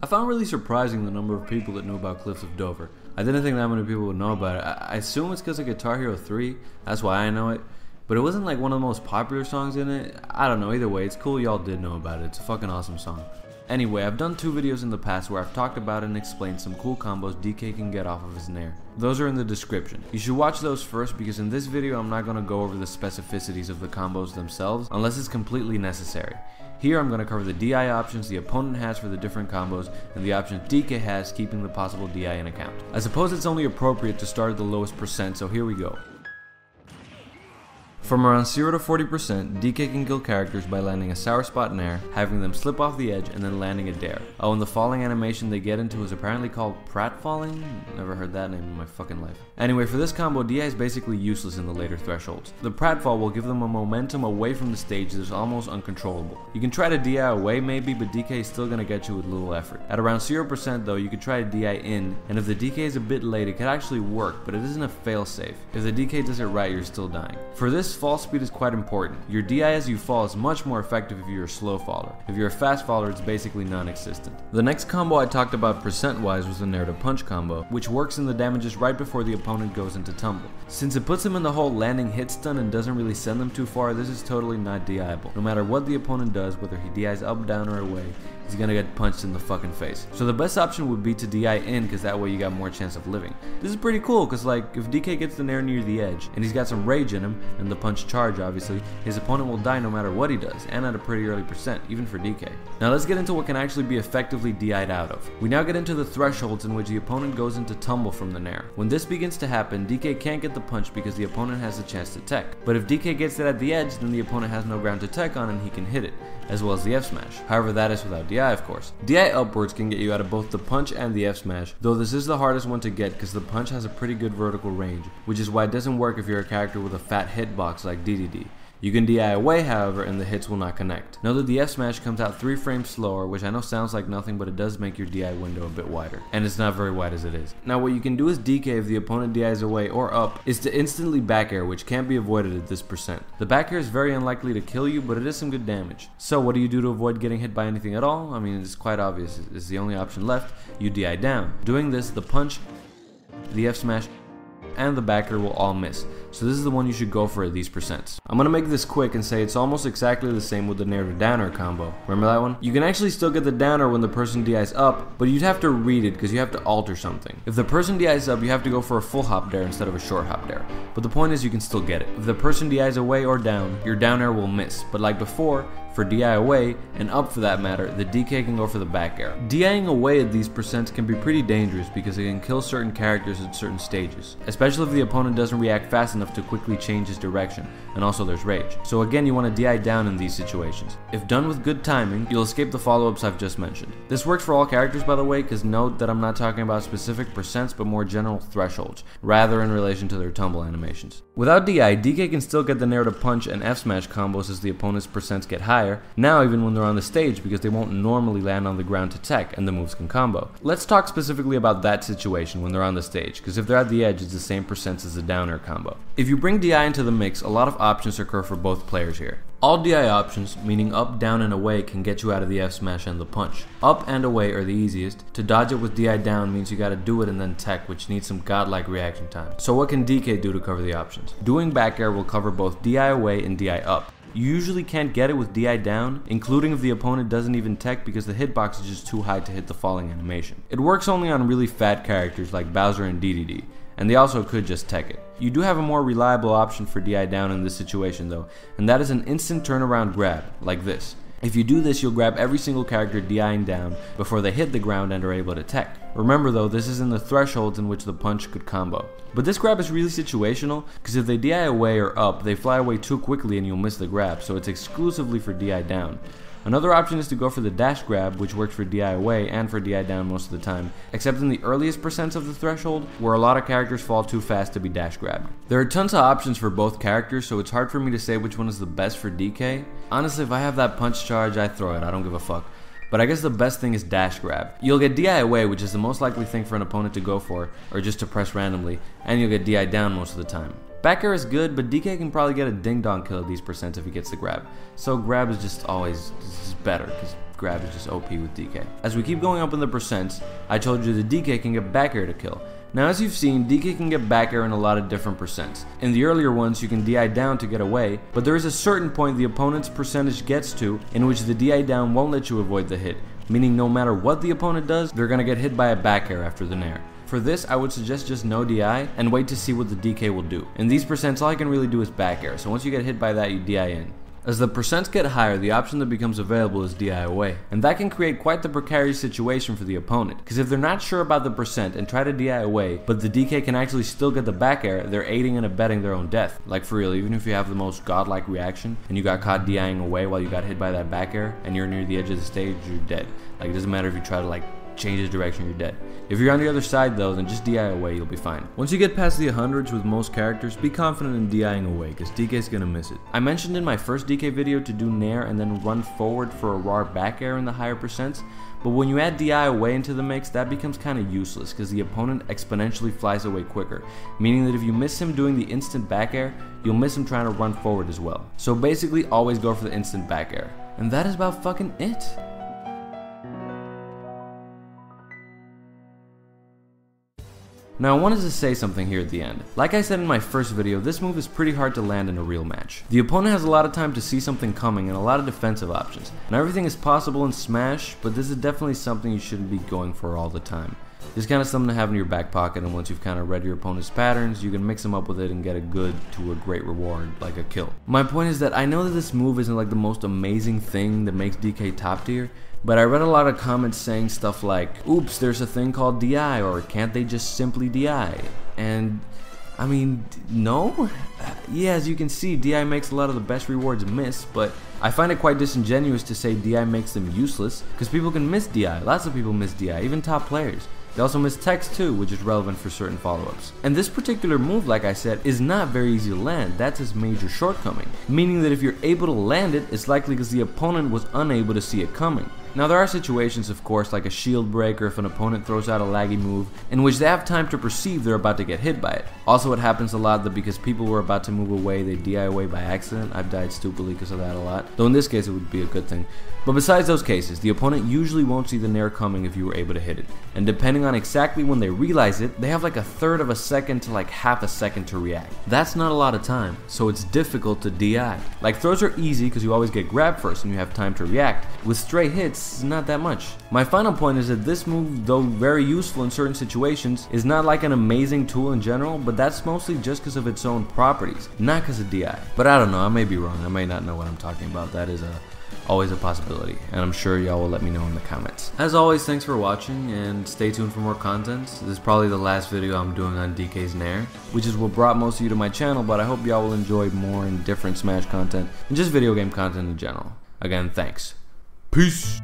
I found really surprising the number of people that knew about Cliffs of Dover. I didn't think that many people would know about it. I assume it's because of Guitar Hero 3, that's why I know it. But it wasn't like one of the most popular songs in it. I don't know, either way, it's cool y'all did know about it. It's a fucking awesome song. Anyway, I've done 2 videos in the past where I've talked about and explained some cool combos DK can get off of his Nair. Those are in the description. You should watch those first because in this video I'm not going to go over the specificities of the combos themselves unless it's completely necessary. Here I'm going to cover the DI options the opponent has for the different combos and the options DK has keeping the possible DI in account. I suppose it's only appropriate to start at the lowest percent, so here we go. From around 0 to 40%, DK can kill characters by landing a sour spot Nair, having them slip off the edge, and then landing a Dair. Oh, and the falling animation they get into is apparently called Pratfalling? Never heard that name in my fucking life. Anyway, for this combo, DI is basically useless in the later thresholds. The Pratfall will give them a momentum away from the stage that is almost uncontrollable. You can try to DI away maybe, but DK is still gonna get you with little effort. At around 0% though, you could try to DI in, and if the DK is a bit late, it could actually work, but it isn't a fail-safe. If the DK does it right, you're still dying. For this, fall speed is quite important. Your DI as you fall is much more effective if you're a slow faller. If you're a fast faller, it's basically non-existent. The next combo I talked about percent-wise was the Nair to punch combo, which works in the damages right before the opponent goes into tumble. Since it puts them in the whole landing hit stun and doesn't really send them too far, this is totally not DIable. No matter what the opponent does, whether he DIs up, down, or away, he's gonna get punched in the fucking face. So the best option would be to DI in, because that way you got more chance of living. This is pretty cool, because like, if DK gets the Nair near the edge, and he's got some rage in him, and the punch charge obviously, his opponent will die no matter what he does, and at a pretty early percent, even for DK. Now let's get into what can actually be effectively DI'd out of. We now get into the thresholds in which the opponent goes into tumble from the Nair. When this begins to happen, DK can't get the punch because the opponent has the chance to tech. But if DK gets it at the edge, then the opponent has no ground to tech on and he can hit it, as well as the F smash. However, that is without DI of course. DI upwards can get you out of both the punch and the F smash, though this is the hardest one to get because the punch has a pretty good vertical range, which is why it doesn't work if you're a character with a fat hitbox like DDD. You can DI away however and the hits will not connect. Note that the F smash comes out 3 frames slower, which I know sounds like nothing, but it does make your DI window a bit wider. And it's not very wide as it is. Now what you can do as DK if the opponent DIs away or up is to instantly back air, which can't be avoided at this percent. The back air is very unlikely to kill you, but it is some good damage. So what do you do to avoid getting hit by anything at all? I mean, it's quite obvious. It's the only option left. You DI down. Doing this, the punch, the F smash, and the backer will all miss. So this is the one you should go for at these percents. I'm gonna make this quick and say it's almost exactly the same with the Nair to downer combo. Remember that one? You can actually still get the downer when the person DIs up, but you'd have to read it because you have to alter something. If the person DIs up, you have to go for a full hop Dair instead of a short hop Dair. But the point is you can still get it. If the person DIs away or down, your down air will miss. But like before, for DI away, and up for that matter, the DK can go for the back air. DIing away at these percents can be pretty dangerous because it can kill certain characters at certain stages, especially if the opponent doesn't react fast enough to quickly change his direction, and also there's rage. So again, you want to DI down in these situations. If done with good timing, you'll escape the follow-ups I've just mentioned. This works for all characters by the way, because note that I'm not talking about specific percents but more general thresholds, rather in relation to their tumble animations. Without DI, DK can still get the Nair to punch and F smash combos as the opponent's percents get higher, now even when they're on the stage because they won't normally land on the ground to tech and the moves can combo. Let's talk specifically about that situation when they're on the stage, because if they're at the edge it's the same percents as the down air combo. If you bring DI into the mix, a lot of options occur for both players here. All DI options, meaning up, down, and away, can get you out of the F smash and the punch. Up and away are the easiest. To dodge it with DI down means you gotta do it and then tech, which needs some godlike reaction time. So what can DK do to cover the options? Doing back air will cover both DI away and DI up. You usually can't get it with DI down, including if the opponent doesn't even tech because the hitbox is just too high to hit the falling animation. It works only on really fat characters like Bowser and DDD, and they also could just tech it. You do have a more reliable option for DI down in this situation though, and that is an instant turnaround grab, like this. If you do this, you'll grab every single character DIing down before they hit the ground and are able to tech. Remember though, this is in the thresholds in which the punch could combo. But this grab is really situational, because if they DI away or up, they fly away too quickly and you'll miss the grab, so it's exclusively for DI down. Another option is to go for the dash grab, which works for DI away and for DI down most of the time, except in the earliest percents of the threshold, where a lot of characters fall too fast to be dash grabbed. There are tons of options for both characters, so it's hard for me to say which one is the best for DK. Honestly, if I have that punch charge, I throw it, I don't give a fuck. But I guess the best thing is dash grab. You'll get DI away, which is the most likely thing for an opponent to go for, or just to press randomly, and you'll get DI down most of the time. Back air is good, but DK can probably get a ding dong kill at these percents if he gets the grab. So grab is just always better, because grab is just OP with DK. As we keep going up in the percents, I told you the DK can get back air to kill. Now as you've seen, DK can get back air in a lot of different percents. In the earlier ones you can DI down to get away, but there is a certain point the opponent's percentage gets to in which the DI down won't let you avoid the hit, meaning no matter what the opponent does, they're gonna get hit by a back air after the Nair. For this, I would suggest just no DI and wait to see what the DK will do. In these percents, all I can really do is back air, so once you get hit by that, you DI in. As the percents get higher, the option that becomes available is DI away, and that can create quite the precarious situation for the opponent, because if they're not sure about the percent and try to DI away, but the DK can actually still get the back air, they're aiding and abetting their own death. Like for real, even if you have the most godlike reaction, and you got caught DIing away while you got hit by that back air, and you're near the edge of the stage, you're dead. Like it doesn't matter if you try to like change his direction, you're dead. If you're on the other side though, then just DI away, you'll be fine. Once you get past the 100s with most characters, be confident in DIing away, because DK's gonna miss it. I mentioned in my first DK video to do Nair and then run forward for a raw back air in the higher percents, but when you add DI away into the mix, that becomes kinda useless, because the opponent exponentially flies away quicker, meaning that if you miss him doing the instant back air, you'll miss him trying to run forward as well. So basically, always go for the instant back air. And that is about fucking it. Now I wanted to say something here at the end. Like I said in my first video, this move is pretty hard to land in a real match. The opponent has a lot of time to see something coming and a lot of defensive options. Now everything is possible in Smash, but this is definitely something you shouldn't be going for all the time. It's kind of something to have in your back pocket, and once you've kind of read your opponent's patterns, you can mix them up with it and get a good to a great reward, like a kill. My point is that I know that this move isn't like the most amazing thing that makes DK top tier, but I read a lot of comments saying stuff like, oops, there's a thing called DI, or can't they just simply DI? And I mean, no? Yeah, as you can see, DI makes a lot of the best rewards miss, but I find it quite disingenuous to say DI makes them useless, because people can miss DI. Lots of people miss DI, even top players. They also miss text too, which is relevant for certain follow-ups. And this particular move, like I said, is not very easy to land. That's its major shortcoming. Meaning that if you're able to land it, it's likely because the opponent was unable to see it coming. Now there are situations, of course, like a shield break or if an opponent throws out a laggy move, in which they have time to perceive they're about to get hit by it. Also, it happens a lot that because people were about to move away, they DI away by accident. I've died stupidly because of that a lot, though in this case it would be a good thing. But besides those cases, the opponent usually won't see the Nair coming if you were able to hit it. And depending on exactly when they realize it, they have like 1/3 of a second to like 1/2 a second to react. That's not a lot of time, so it's difficult to DI. Like throws are easy because you always get grabbed first and you have time to react. With stray hits, not that much. My final point is that this move, though very useful in certain situations, is not like an amazing tool in general, but that's mostly just because of its own properties, not because of DI. But I don't know, I may be wrong, I may not know what I'm talking about. That is always a possibility, and I'm sure y'all will let me know in the comments. As always, thanks for watching, and stay tuned for more content. This is probably the last video I'm doing on DK's Nair, which is what brought most of you to my channel, but I hope y'all will enjoy more and different Smash content, and just video game content in general. Again, thanks. Peace!